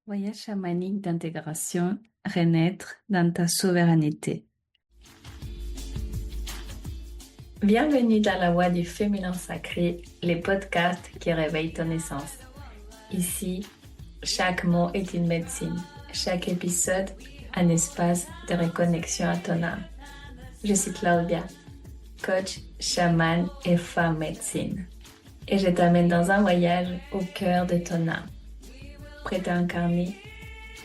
Voyage chamanique d'intégration, renaître dans ta souveraineté. Bienvenue dans la voie du féminin sacré, les podcasts qui réveillent ton essence. Ici, chaque mot est une médecine, chaque épisode un espace de reconnexion à ton âme. Je suis Claudia, coach, chamane et femme médecine. Et je t'amène dans un voyage au cœur de ton âme. Prête à incarner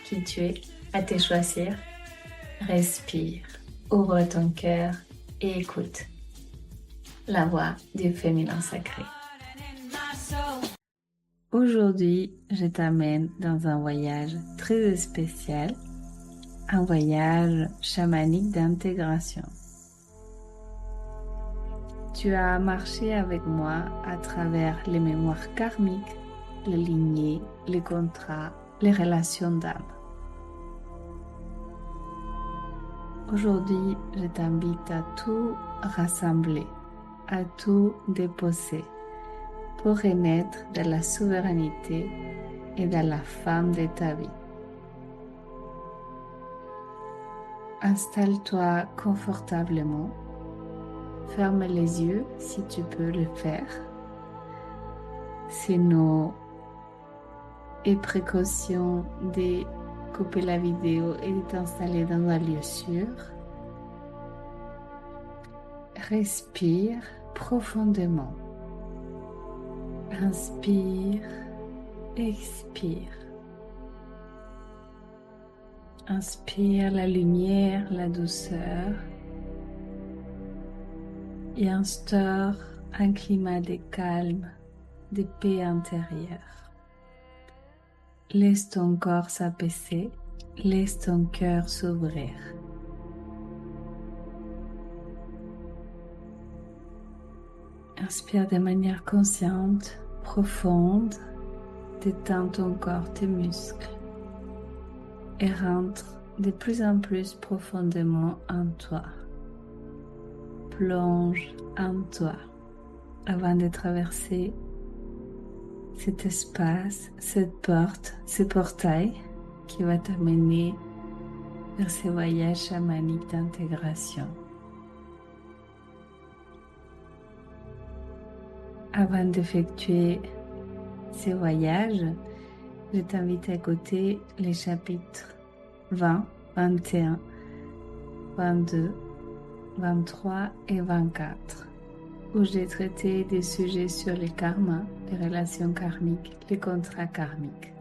qui tu es, à te choisir. Respire, ouvre ton cœur et écoute la voix du féminin sacré. Aujourd'hui, je t'amène dans un voyage très spécial, un voyage chamanique d'intégration. Tu as marché avec moi à travers les mémoires karmiques, les lignées, les contrats, les relations d'âme. Aujourd'hui, je t'invite à tout rassembler, à tout déposer pour renaître de la souveraineté et de la femme de ta vie. Installe-toi confortablement, ferme les yeux si tu peux le faire. Sinon, aie précaution de couper la vidéo et de t'installer dans un lieu sûr. Respire profondément. Inspire, expire. Inspire la lumière, la douceur et instaure un climat de calme, de paix intérieure. Laisse ton corps s'apaiser, laisse ton cœur s'ouvrir. Inspire de manière consciente, profonde, détends ton corps, tes muscles et rentre de plus en plus profondément en toi. Plonge en toi avant de traverser cet espace, cette porte, ce portail qui va t'amener vers ce voyage chamanique d'intégration. Avant d'effectuer ce voyage, je t'invite à écouter les chapitres 20, 21, 22, 23 et 24, où j'ai traité des sujets sur les karmas, les relations karmiques, les contrats karmiques.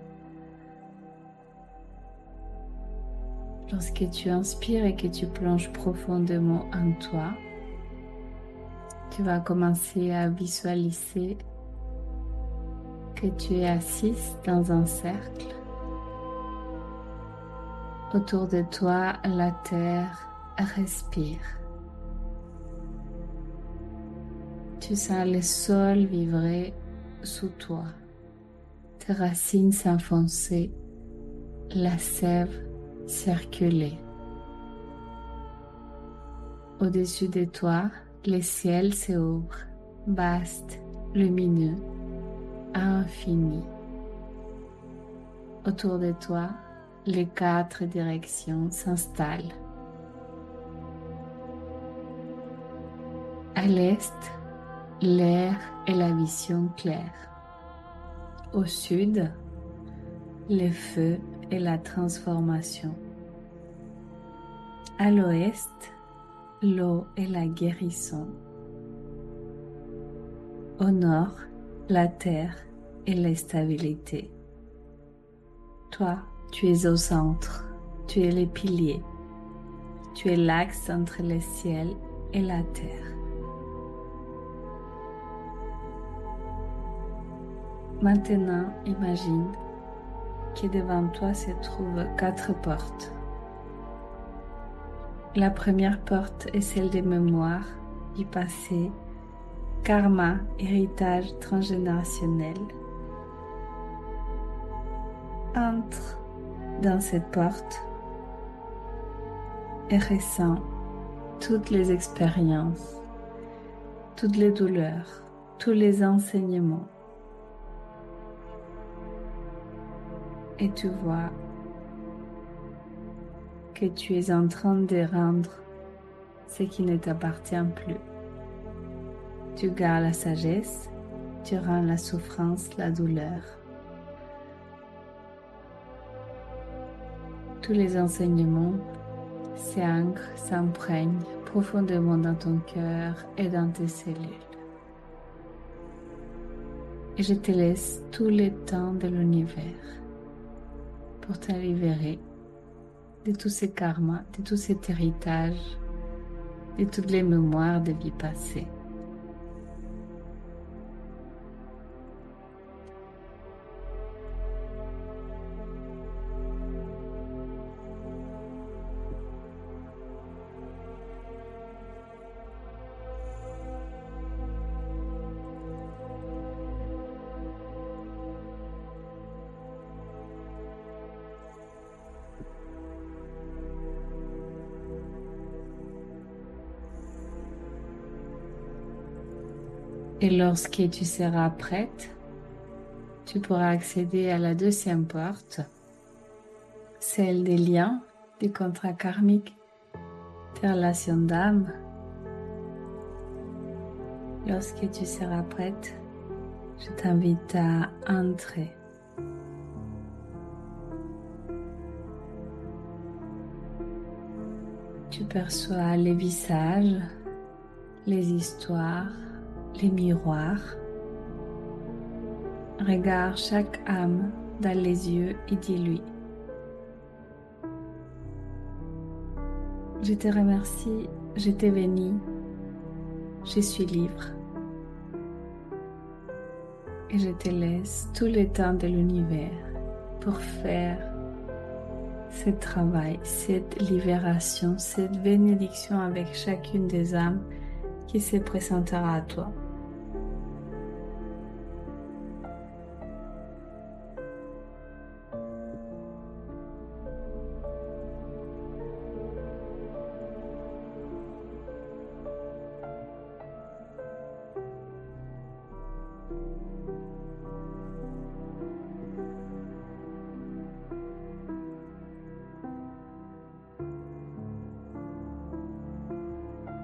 Lorsque tu inspires et que tu plonges profondément en toi, tu vas commencer à visualiser que tu es assise dans un cercle. Autour de toi, la terre respire. Tu sens le sol vibrer sous toi, tes racines s'enfoncer, la sève circuler. Au-dessus de toi, le ciel s'ouvre, vaste, lumineux, infini. Autour de toi, les quatre directions s'installent. À l'est, l'air et la vision claire. Au sud, le feu et la transformation. À l'ouest, l'eau et la guérison. Au nord, la terre et la stabilité. Toi, tu es au centre, tu es le pilier, tu es l'axe entre le ciel et la terre. Maintenant, imagine que devant toi se trouvent 4 portes. La première porte est celle des mémoires, du passé, karma, héritage transgénérationnel. Entre dans cette porte et ressens toutes les expériences, toutes les douleurs, tous les enseignements et tu vois que tu es en train de rendre ce qui ne t'appartient plus. Tu gardes la sagesse, tu rends la souffrance, la douleur. Tous les enseignements s'ancrent, s'imprègnent profondément dans ton cœur et dans tes cellules. Et je te laisse tout le temps de l'univers pour te libérer de tous ces karmas, de tout cet héritage, de toutes les mémoires de vie passée. Et lorsque tu seras prête, tu pourras accéder à la deuxième porte, celle des liens, des contrats karmiques, des relations d'âme. Lorsque tu seras prête, je t'invite à entrer. Tu perçois les visages, les histoires, les miroirs. Regarde chaque âme dans les yeux et dis-lui: je te remercie, je te bénis, je suis libre. Et je te laisse tout le temps de l'univers pour faire ce travail, cette libération, cette bénédiction avec chacune des âmes qui se présentera à toi.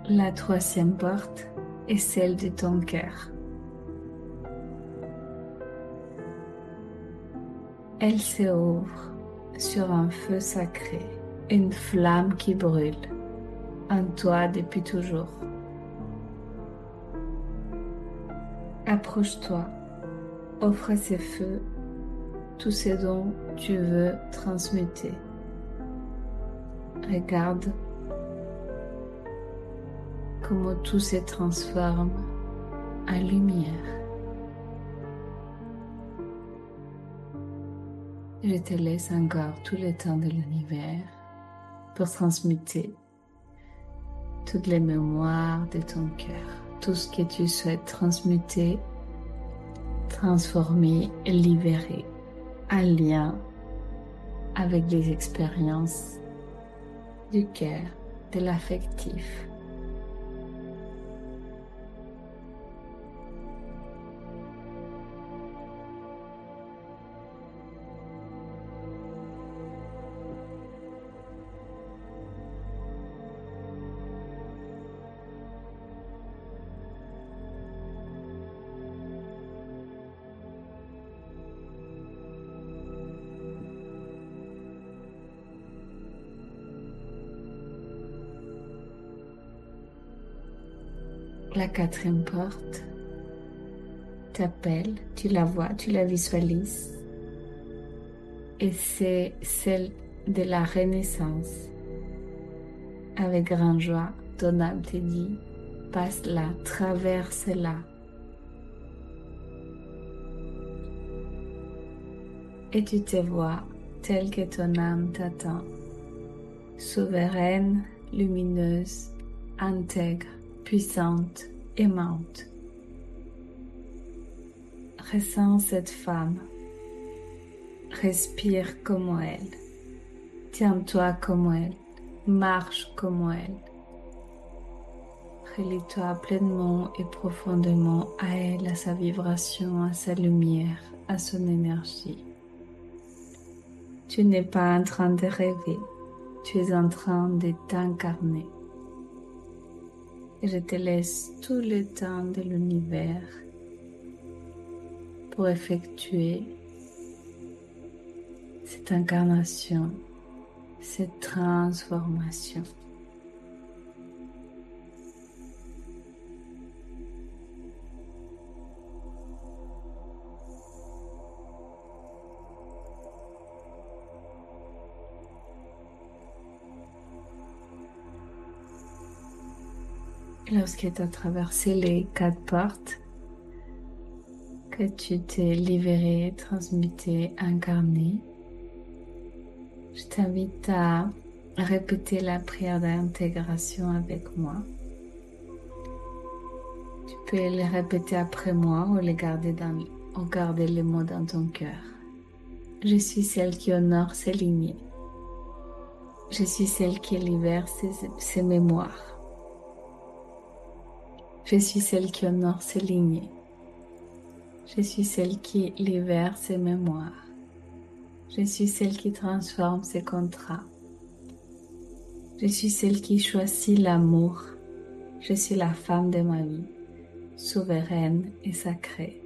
La troisième porte est celle de ton cœur. Elle se ouvre sur un feu sacré, une flamme qui brûle en toi depuis toujours. Approche-toi, offre ce feu tout ce dont tu veux transmuter. Regarde comment tout se transforme en lumière. Je te laisse encore tout le temps de l'univers pour transmuter toutes les mémoires de ton cœur, tout ce que tu souhaites transmuter, transformer et libérer en lien avec les expériences du cœur, de l'affectif. La quatrième porte t'appelle, tu la vois, tu la visualises. Et c'est celle de la renaissance. Avec grande joie, ton âme te dit: passe-la, traverse-la. Et tu te vois telle que ton âme t'attend, souveraine, lumineuse, intègre, puissante, aimante. Ressens cette femme, respire comme elle, tiens-toi comme elle, marche comme elle. Relie-toi pleinement et profondément à elle, à sa vibration, à sa lumière, à son énergie. Tu n'es pas en train de rêver, tu es en train de t'incarner. Et je te laisse tout le temps de l'univers pour effectuer cette incarnation, cette transformation. Lorsque tu as traversé les 4 portes, que tu t'es libéré, transmuté, incarné, je t'invite à répéter la prière d'intégration avec moi. Tu peux les répéter après moi ou garder les mots dans ton cœur. Je suis celle qui honore ses lignées. Je suis celle qui libère ses mémoires. Je suis celle qui honore ses lignées. Je suis celle qui libère ses mémoires. Je suis celle qui transforme ses contrats. Je suis celle qui choisit l'amour. Je suis la femme de ma vie, souveraine et sacrée.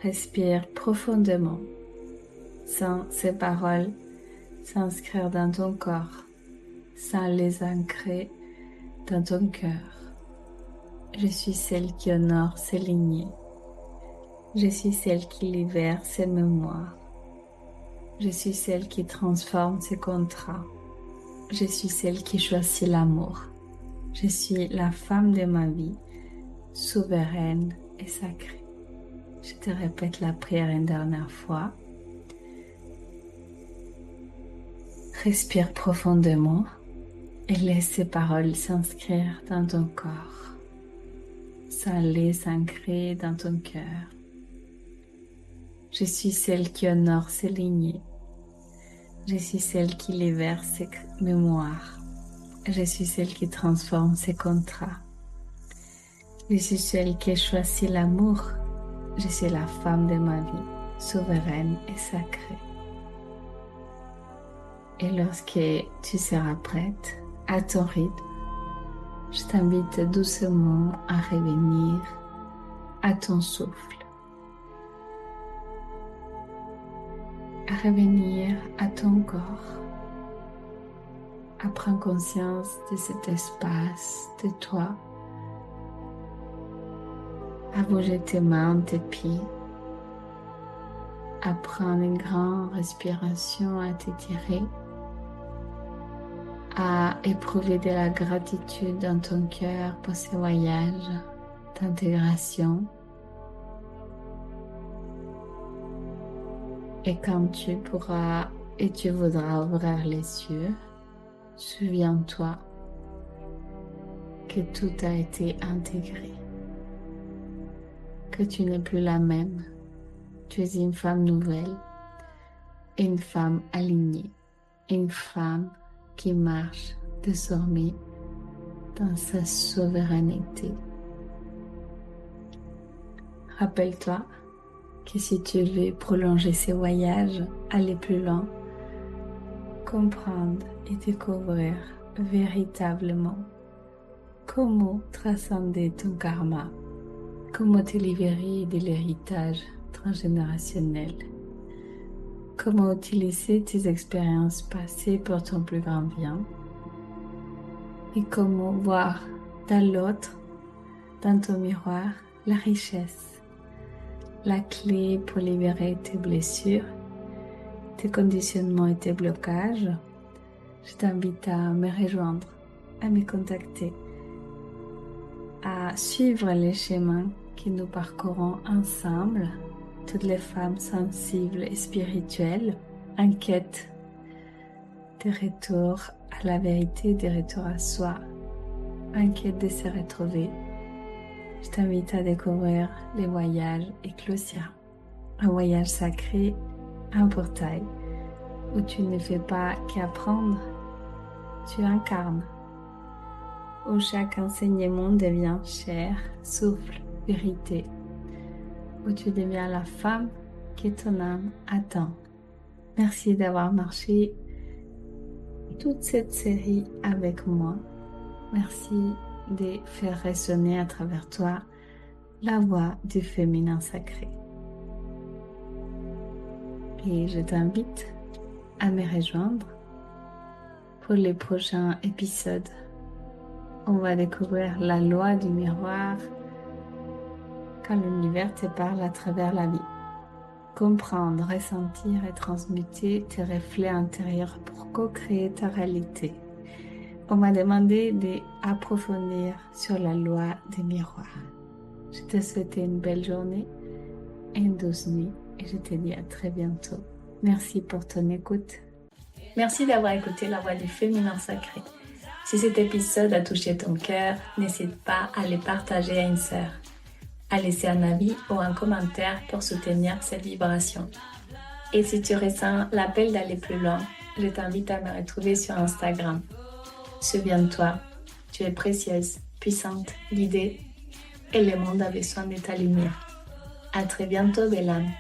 Respire profondément, sans ces paroles s'inscrire dans ton corps, sans les ancrer dans ton cœur. Je suis celle qui honore ses lignées. Je suis celle qui libère ses mémoires. Je suis celle qui transforme ses contrats. Je suis celle qui choisit l'amour. Je suis la femme de ma vie, souveraine et sacrée. Je te répète la prière une dernière fois. Respire profondément et laisse ces paroles s'inscrire dans ton corps, s'aller s'ancrer dans ton cœur. Je suis celle qui honore ses lignées. Je suis celle qui libère ses mémoires. Je suis celle qui transforme ses contrats. Je suis celle qui choisit l'amour. Je suis la femme de ma vie, souveraine et sacrée. Et lorsque tu seras prête, à ton rythme, je t'invite doucement à revenir à ton souffle, à revenir à ton corps, à prendre conscience de cet espace de toi, à bouger tes mains, tes pieds, à prendre une grande respiration, à t'étirer, à éprouver de la gratitude dans ton cœur pour ce voyage d'intégration. Et quand tu pourras et tu voudras ouvrir les yeux, souviens-toi que tout a été intégré, que tu n'es plus la même. Tu es une femme nouvelle, une femme alignée, une femme qui marche désormais dans sa souveraineté. Rappelle-toi que si tu veux prolonger ce voyage, aller plus loin, comprendre et découvrir véritablement comment transcender ton karma, comment te libérer de l'héritage transgénérationnel, comment utiliser tes expériences passées pour ton plus grand bien et comment voir dans l'autre, dans ton miroir, la richesse, la clé pour libérer tes blessures, tes conditionnements et tes blocages. Je t'invite à me rejoindre, à me contacter, à suivre les chemins que nous parcourons ensemble, toutes les femmes sensibles et spirituelles en quête de retour à la vérité, de retour à soi, en quête de se retrouver. Je t'invite à découvrir les voyages Éclosia, un voyage sacré, un portail où tu ne fais pas qu'apprendre, tu incarnes, où chaque enseignement devient chair, souffle, vérité, où tu deviens la femme que ton âme attend, Merci d'avoir marché toute cette série avec moi. Merci de faire résonner à travers toi la voix du féminin sacré. Et je t'invite à me rejoindre pour les prochains épisodes. On va découvrir la loi du miroir quand l'univers te parle à travers la vie. Comprendre, ressentir et transmuter tes reflets intérieurs pour co-créer ta réalité. On m'a demandé d'approfondir sur la loi des miroirs. Je te souhaite une belle journée et une douce nuit et je te dis à très bientôt. Merci pour ton écoute. Merci d'avoir écouté la voix du féminin sacré. Si cet épisode a touché ton cœur, n'hésite pas à le partager à une sœur, à laisser un avis ou un commentaire pour soutenir cette vibration. Et si tu ressens l'appel d'aller plus loin, je t'invite à me retrouver sur Instagram. Souviens-toi, tu es précieuse, puissante, guidée et le monde a besoin de ta lumière. À très bientôt, belle âme.